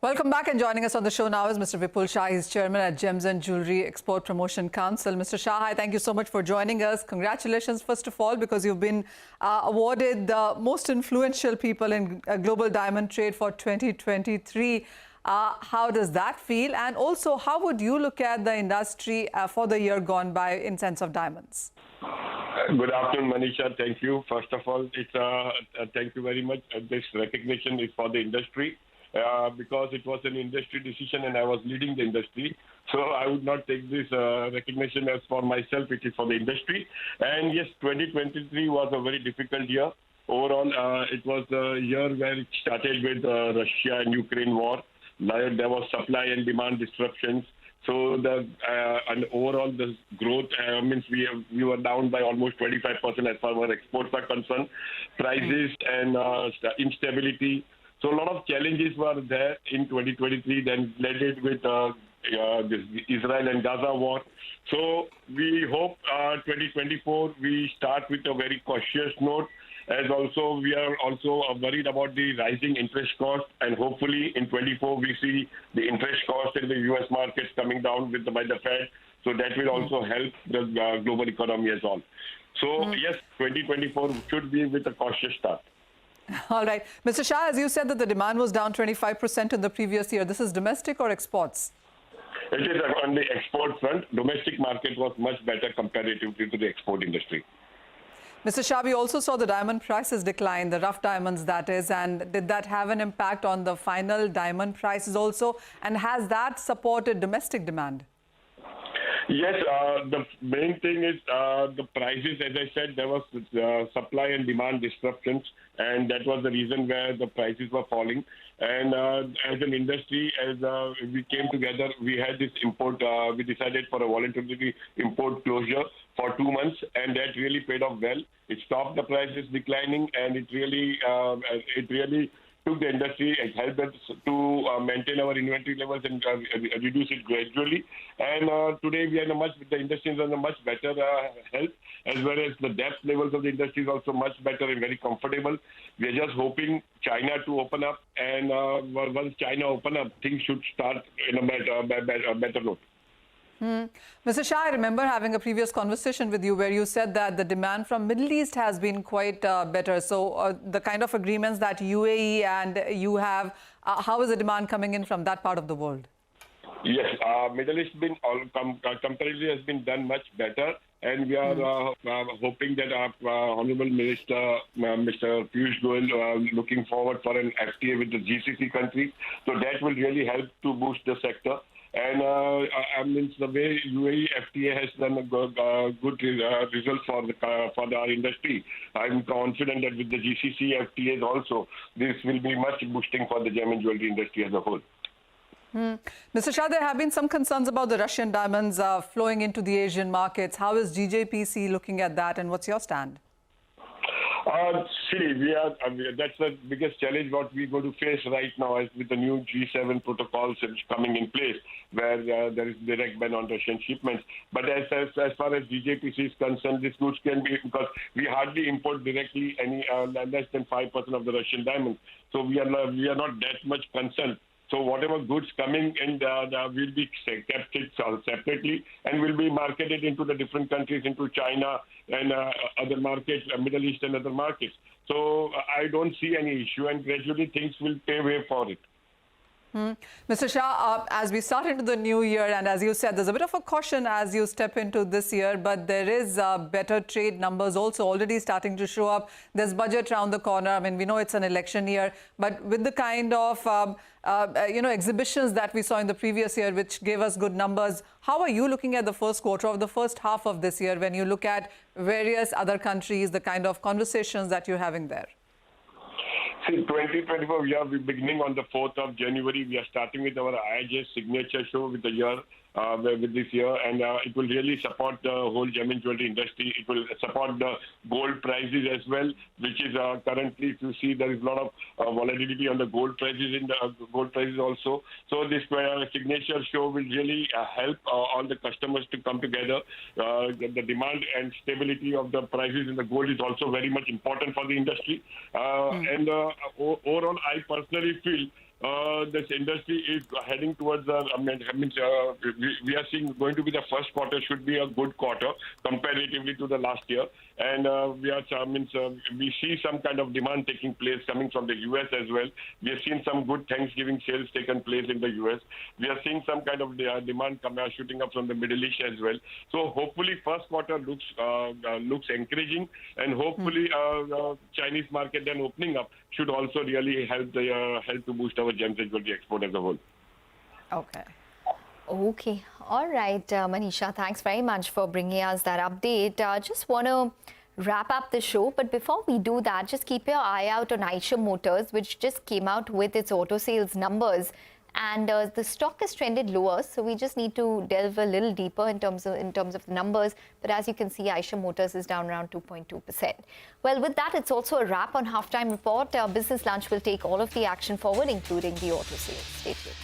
Welcome back, and joining us on the show now is Mr. Vipul Shah. He's chairman at Gems and Jewellery Export Promotion Council. Mr. Shah, hi, thank you so much for joining us. Congratulations, first of all, because you've been awarded the most influential people in global diamond trade for 2023. How does that feel? And also, how would you look at the industry for the year gone by in sense of diamonds? Good afternoon, Manisha. Thank you. First of all, thank you very much. This recognition is for the industry. Because it was an industry decision and I was leading the industry. So I would not take this recognition as for myself, it is for the industry. And yes, 2023 was a very difficult year. Overall, it was a year where it started with Russia and Ukraine war. There was supply and demand disruptions. So and overall the growth means we were down by almost 25% as far as our exports are concerned. Prices and instability. So a lot of challenges were there in 2023, then led it with this Israel and Gaza war. So we hope 2024 we start with a very cautious note, as also we are also worried about the rising interest cost, and hopefully in 24 we see the interest cost in the US markets coming down by the Fed. So that will also help the global economy as well. So yes, 2024 should be with a cautious start. All right. Mr. Shah, as you said that the demand was down 25% in the previous year. This is domestic or exports? It is on the export front. Domestic market was much better comparatively to the export industry. Mr. Shah, we also saw the diamond prices decline, the rough diamonds that is, and did that have an impact on the final diamond prices also? And has that supported domestic demand? Yes, the main thing is the prices. As I said, there was supply and demand disruptions, and that was the reason where the prices were falling. And as an industry, as we came together, we had this import. We decided for a voluntary import closure for 2 months, and that really paid off well. It stopped the prices declining, and it really took the industry and helped us to maintain our inventory levels and reduce it gradually. And today we are the industry is in a much better health, as well as the depth levels of the industry is also much better and very comfortable. We are just hoping China to open up, and once China open up, things should start in a better note. Mr. Shah, I remember having a previous conversation with you where you said that the demand from Middle East has been quite better. So the kind of agreements that UAE and you have, how is the demand coming in from that part of the world? Yes, Middle East comparatively has been done much better, and we are hoping that our Honorable Minister, Mr. Piyush Goyal, looking forward for an FTA with the GCC countries. So that will really help to boost the sector. And I mean, the way UAE FTA has done a good result for our industry, I'm confident that with the GCC FTAs also, this will be much boosting for the gem and jewelry industry as a whole. Mr. Shah, there have been some concerns about the Russian diamonds flowing into the Asian markets. How is GJPC looking at that, and what's your stand? That's the biggest challenge what we're going to face right now is with the new G7 protocols coming in place, where there is direct ban on Russian shipments. But as far as GJPC is concerned, this goods can be, because we hardly import directly any less than 5% of the Russian diamonds. So we are not that much concerned. So whatever goods coming in will be kept separately and will be marketed into the different countries, into China and other markets, Middle East and other markets. So I don't see any issue, and gradually things will pave way for it. Mr. Shah, as we start into the new year, and as you said, there's a bit of a caution as you step into this year, but there is better trade numbers also already starting to show up. There's budget around the corner. I mean, we know it's an election year, but with the kind of exhibitions that we saw in the previous year, which gave us good numbers, how are you looking at the first quarter of the first half of this year when you look at various other countries, the kind of conversations that you're having there? See, 2024, we are beginning on the 4th of January. We are starting with our IIJ signature show with this year, and it will really support the whole gem and jewelry industry. It will support the gold prices as well, which is currently, if you see, there is a lot of volatility on the gold prices also. So this signature show will really help all the customers to come together. The demand and stability of the prices in the gold is also very much important for the industry. And overall, I personally feel this industry is heading towards, we are seeing going to be the first quarter should be a good quarter comparatively to the last year. And we see some kind of demand taking place coming from the US as well. We have seen some good Thanksgiving sales taken place in the US. We are seeing some kind of demand shooting up from the Middle East as well. So hopefully first quarter looks encouraging, and hopefully Chinese market then opening up should also really help to boost our gems and jewelry export as a whole. Okay. Okay. All right, Manisha, thanks very much for bringing us that update. Just want to wrap up the show, but before we do that, just keep your eye out on Eicher Motors, which just came out with its auto sales numbers, and the stock has trended lower, so we just need to delve a little deeper in terms of the numbers. But as you can see, Eicher Motors is down around 2.2%. Well, with that, it's also a wrap on Halftime Report. Our Business Lunch will take all of the action forward, including the auto sales. Stay tuned.